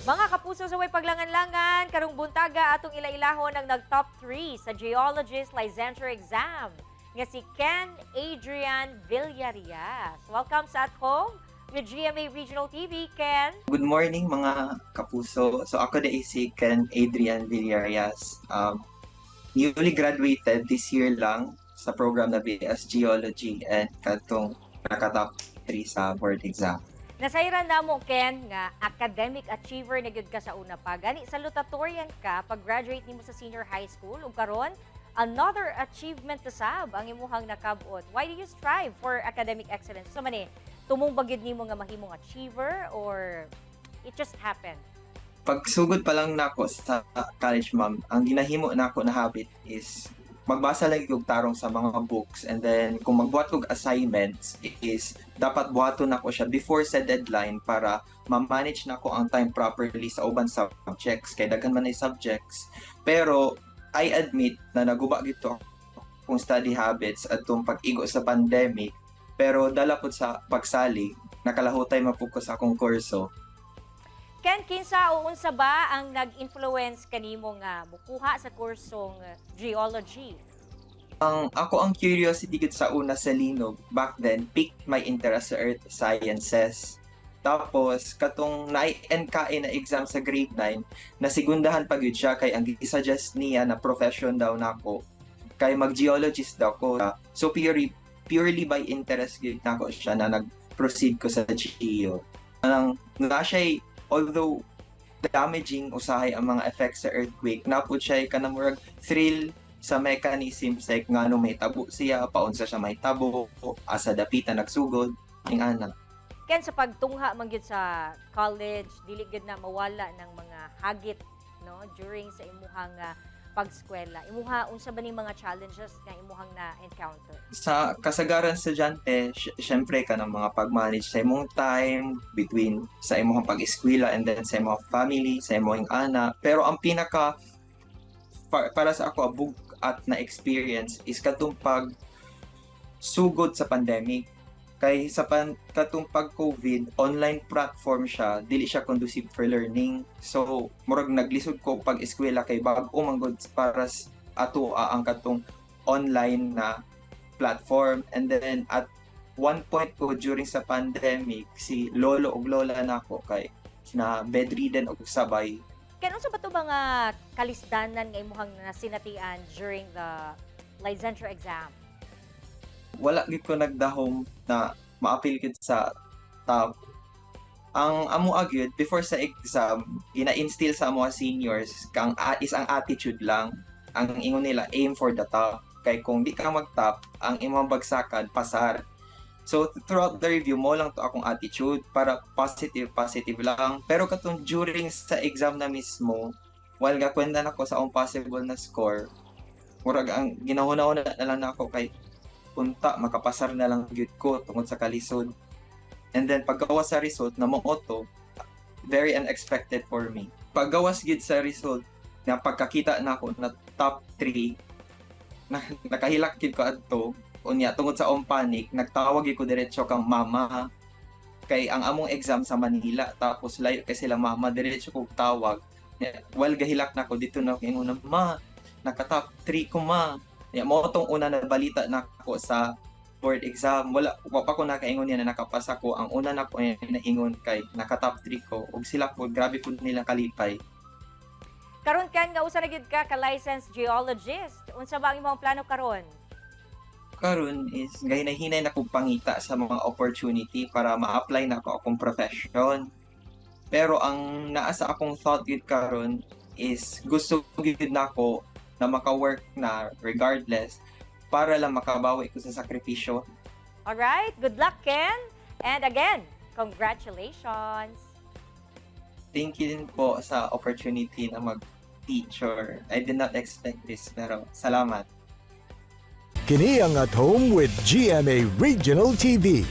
Mga kapuso sa way paglangan-langan, karong buntaga atong ilailahon ang nag-top 3 sa Geologist Licensure Exam nga si Ken Adrian Villarias. Welcome sa At Home with GMA Regional TV, Ken. Good morning mga kapuso. So ako na si Ken Adrian Villarias. Newly graduated this year lang sa program na BS Geology and katong nakatop 3 sa board exam. Nasayran na mo, Ken, nga academic achiever na gyud ka sa una pa. Gani, salutatorian ka pag-graduate nimo sa senior high school. Ug karon, another achievement na sab ang imuhang nakabot. Why do you strive for academic excellence? So mani, tumong bagid nimo nga mahimong achiever or it just happened? Pagsugod pa lang nako sa college, ma'am, ang ginahimo nako na habit is magbasa lang yung tarong sa mga books, and then kung magbuhat kong assignments is dapat buhaton nako siya before sa deadline para ma-manage nako ang time properly sa uban subjects kay daghan man ay subjects. Pero I admit na naguba gito kung study habits at itong pag-igo sa pandemic, pero dala po sa pagsali nakalahutay mapokus akong kurso. Ken, kinsa o unsa ba ang nag-influence kanimo nga mukuha sa kursong geology? Ang curiosity gid sa una sa linog back then piqued my interest sa earth sciences. Tapos katong na-NKE na exam sa grade 9, nasigundahan pa gyud siya kay ang gi-suggest niya na profession daw nako kay mag-geologist daw ko. So purely by interest gyud nako siya na nag-proceed ko sa geo. Na siya, although damaging usahay ang mga effects sa earthquake, napud siya kanamurag thrill sa mechanisms like nga no may tabo siya, paunsa siya may tabo, asa dapitan nagsugod, ning ana. Ken, sa pagtungha man gyud sa college, dili gyud na mawala ng mga hagit no during sa imuhang pag-eskwela. Imuha unsa ba ning mga challenges nga imuhang na-encounter? Sa kasagaran estudyante, syempre ka ng mga pag-manage sa imong time between sa imong pag-eskwela and then sa imong family, sa imong anak. Pero ang pinaka para sa ako abug at na experience is katong pag sugod sa pandemic. Kay sa katong pag-COVID, online platform siya, dili siya conducive for learning. So, murag naglisod ko pag-eskwela kay bag-o manggod para ato ang katong online na platform. And then at one point ko during sa pandemic, si lolo ug lola nako kay na bedridden og sabay. Ken, unsa ba to mga kalisdanan nga imuhang nasinatian during the licensure exam? Wala gid ko nagdahom na ma-appeal gid sa top. Ang amo agad before sa exam, ina-instill sa amo seniors kang is ang attitude lang. Ang ingon nila aim for the top. Kay kung di ka mag-top, ang imong bagsakan pasar. So throughout the review mo lang to akong attitude para positive lang. Pero katong during sa exam na mismo, while gakwenda nako sa possible na score, murag ang ginahuna-una na lang nako kay punta makapasar na lang gyud ko tungod sa kalisod. And then paggawa sa result na mo auto, very unexpected for me. Paggawas gyud sa result na pagkakita na ako na top 3, nakahilak gyud ko adto unya tungod sa panic, nagtawag gyud ko diretso kang mama. Kay ang among exam sa Manila tapos layo kay sila mama, diretso ko tawag. While gahilak na ko dito na ko ingon, ma, naka-top 3 ko, ma. Mo tong una na balita na ako sa board exam, wala pa ko nakaingon niya na nakapasa ko. Ang una na ko naingon kay naka-top 3 ko ug sila po grabe po nila kalipay. Karon, Ken, nga usa na gyud ka licensed geologist. Unsa ba ang imong plano karon? Karon is gahinay-hinay na kog pangita sa mga opportunity para ma-apply na ko akong profession. Pero ang naa sa akong thought gyud karon is gusto gyud nako na maka-work na regardless para lang makabawi ko sa sakripisyo. Alright, good luck, Ken. And again, congratulations. Thank you din po sa opportunity na mag-teacher. I did not expect this, pero salamat. Kini ang At Home with GMA Regional TV.